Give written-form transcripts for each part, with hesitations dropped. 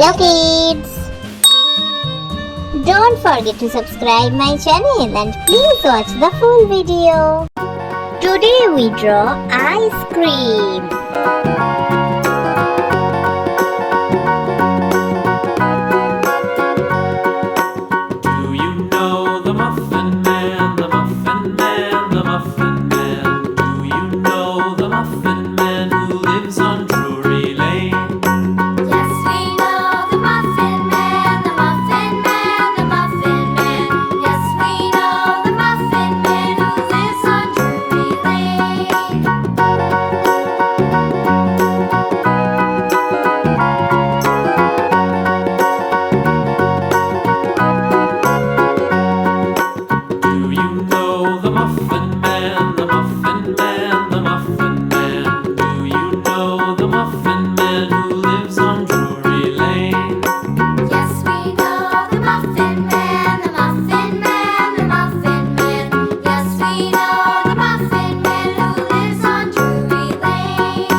Hello kids! Don't forget to subscribe my channel and please watch the full video. Today we draw ice cream. Do you know the Muffin Man, the Muffin Man, the Muffin Man? Do you know the Muffin Man who lives on Drury Lane? Yes, we know the Muffin Man, the Muffin Man, the Muffin Man. Yes, we know the Muffin Man who lives on Drury Lane. Do you know the Muffin Man, the Muffin Man, the Muffin Man? Do you know the Muffin Man who lives on Drury Lane? Yes, we know the Muffin Man, the Muffin Man, the Muffin Man. Yes, we know the Muffin Man who lives on Drury Lane.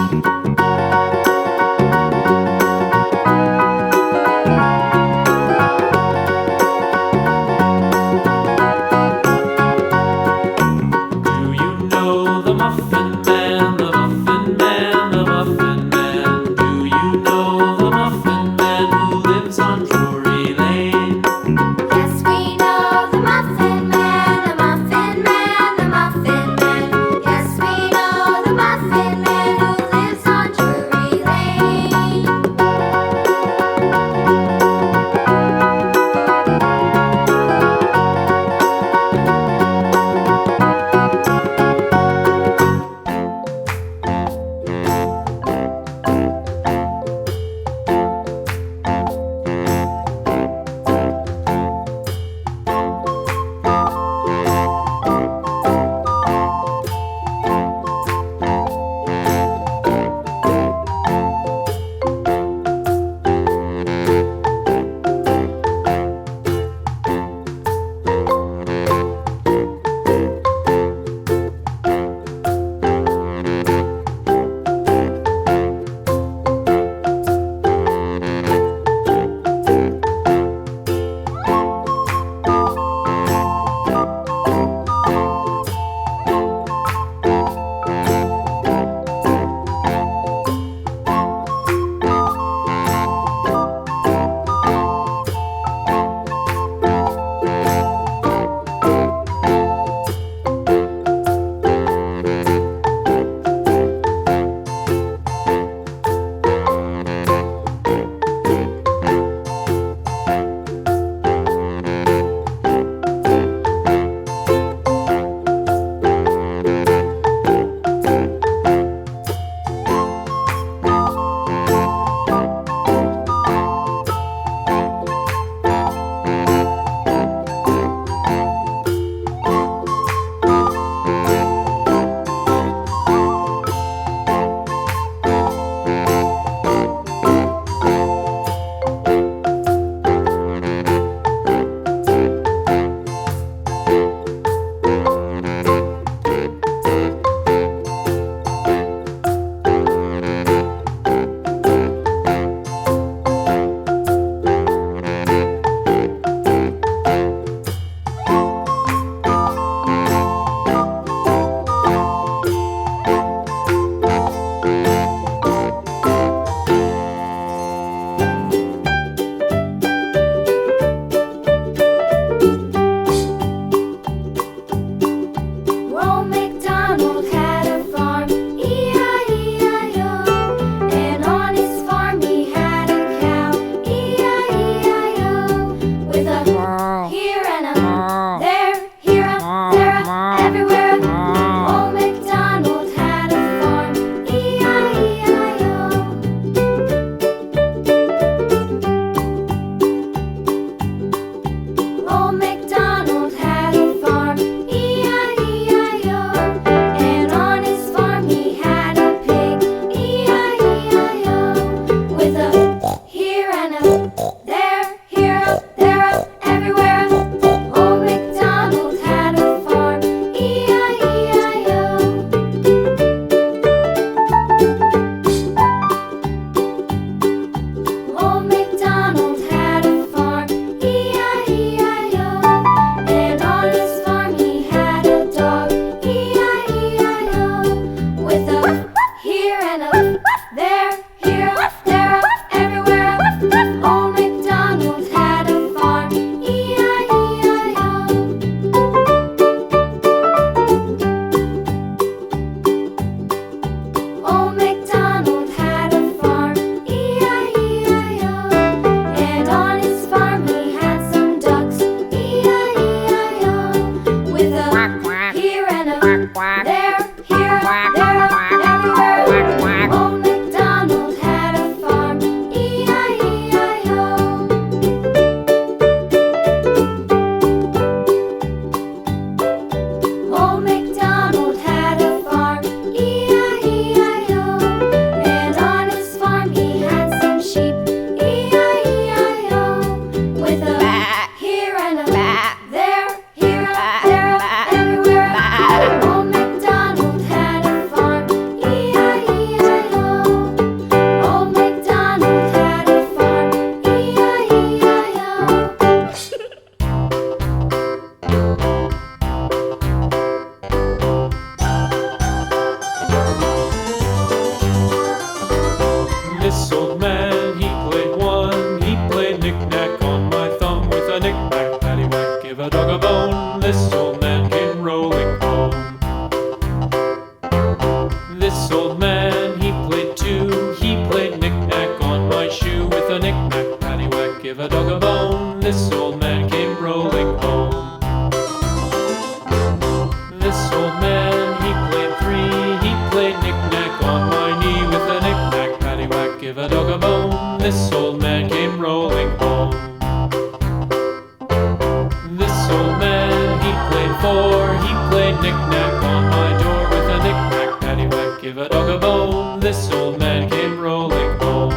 played knick-knack on my door with a knick-knack, paddywhack, give a dog a bone. This old man came rolling home.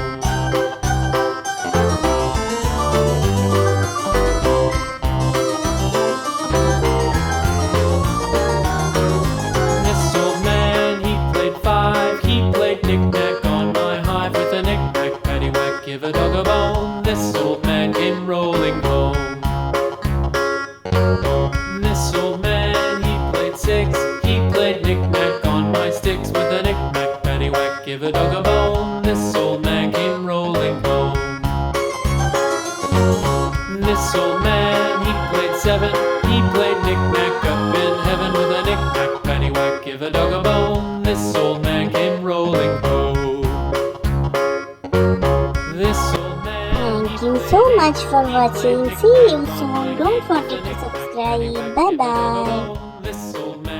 This old man, he played five. He played knick-knack on my hive with a knick-knack, paddywhack, give a dog a bone. This old man came rolling home. This old man, he played six. He played knick-knack on my sticks with a knick-knack, paddywhack, give a dog a bone. This old man came rolling home. This old man, he played seven. He played knick-knack up in heaven with a knick-knack, paddywhack, give a dog a bone. This old man came rolling home. This old man. Thank you so much for watching. See you soon. Don't forget to subscribe. Bye bye. This old man